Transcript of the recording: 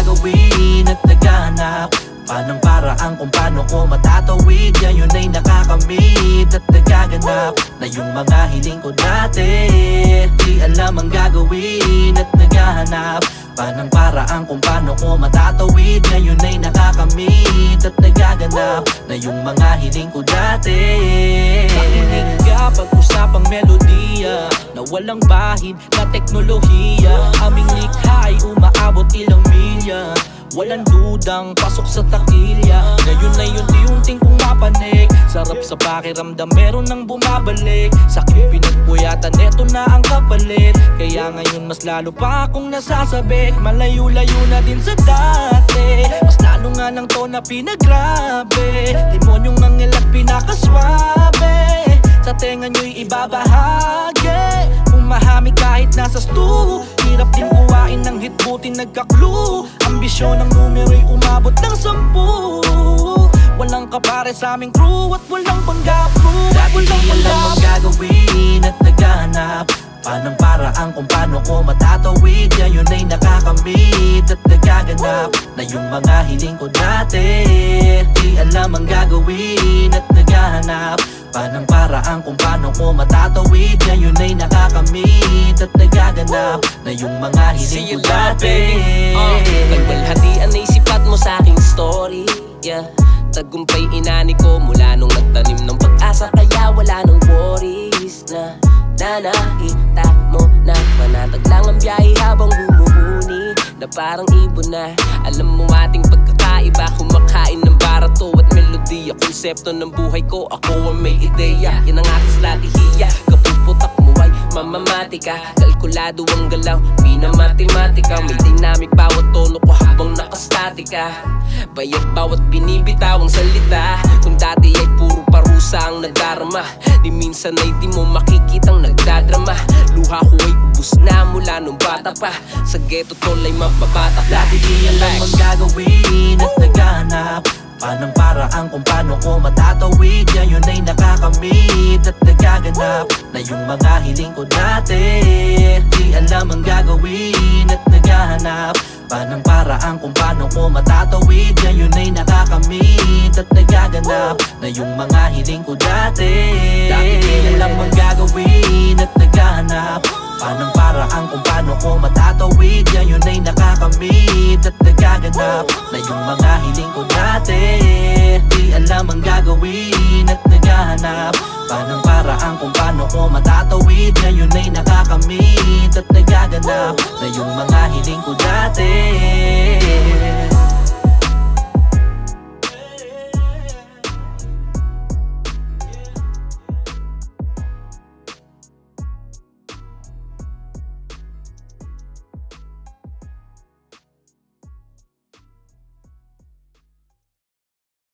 gagawin at naghahanap pa ng paraan kung paano ko matatawid. Ngayon ay nakakamit at nagaganap na yung mga hiling ko dati. Di alam ang gagawin at naghahanap pa ng paraan kung paano ko matatawid. Ngayon ay nakakamit at nagaganap na yung mga hiling ko dati. Pakinig ka pag-usapang melodiya na walang bahid na teknolohiya. Aming likha ay umaabot ilang milya, walang dudang pasok sa takilya. Ngayon ay unti-unting pumapanik, sarap sa pakiramdam meron nang bumabalik. Sakit pinagpuyatan, eto na ang kapalit. Kaya ngayon mas lalo pa akong nasasabik. Malayo-layo na din sa dati, mas lalo nga ng tona pinagrabe. Demonyong nangilat pinakaswabe, sa tenga nyo'y ibabahagi. Umahami kahit nasa stu, hirap din kuwain ng hit, buti nagka-clue. Ambisyon ng numero'y umabot ng 10. Walang kapare sa aming crew at walang panggapro. Dati di alam ang gagawin at naghahanap pa ng paraan kung paano ko matatawid. Ngayon ay nakakamit at nagaganap na yung mga hiling ko dati. Di alam ang gagawin at naghahanap pa ng paraan kung paano ko matatawid. Ngayon ay nakakamit at nagaganap na yung mga hiling ko dati. Kalwalhatian ay sipat mo sa aking story, yeah. Tagumpay inani ko mula nung nagtanim ng pag-asa, kaya wala nang worries na nakita mo na panatag lang ang biyahe habang bumuhuni, na parang ibon na. Alam mo ating pagkakaiba, kumakain ng barato at melodiya. Konsepto ng buhay ko, ako ang may ideya. Yan ang aking strategiya, kapuputak mo ay mamamatika. Kalkulado ang galaw, pinamatika. May dynamic bawat tono ko habang nakastatika. Bayat bawat binibitawang salita. Kung dati ay puro parusa ang nadarama, di minsan ay di mo makikitang nagdadrama. Luha ko ay ubus na mula nung bata pa, sa ghetto tol ay mababatak. Dati di alam ang gagawin at naghahanap pa ng paraan kung paano ko matatawid. Ngayon ay nakakamit at nagaganap na yung mga hiling ko dati. Di alam ang gagawin at naghahanap pa ng paraan kung paano ko matatawid. Ngayon ay nakakamit at nagaganap na yung mga hiling ko dati. Dati di alam ang gagawin at naghahanap pa ng paraan kung paano ko matatawid. Ngayon ay nakakamit at nagaganap na yung mga hiling ko dati. Di alam ang gagawin at naghahanap pa ng paraan kung paano ko matatawid. Ngayon ay nakakamit at nagaganap na yung mga hiling ko dati.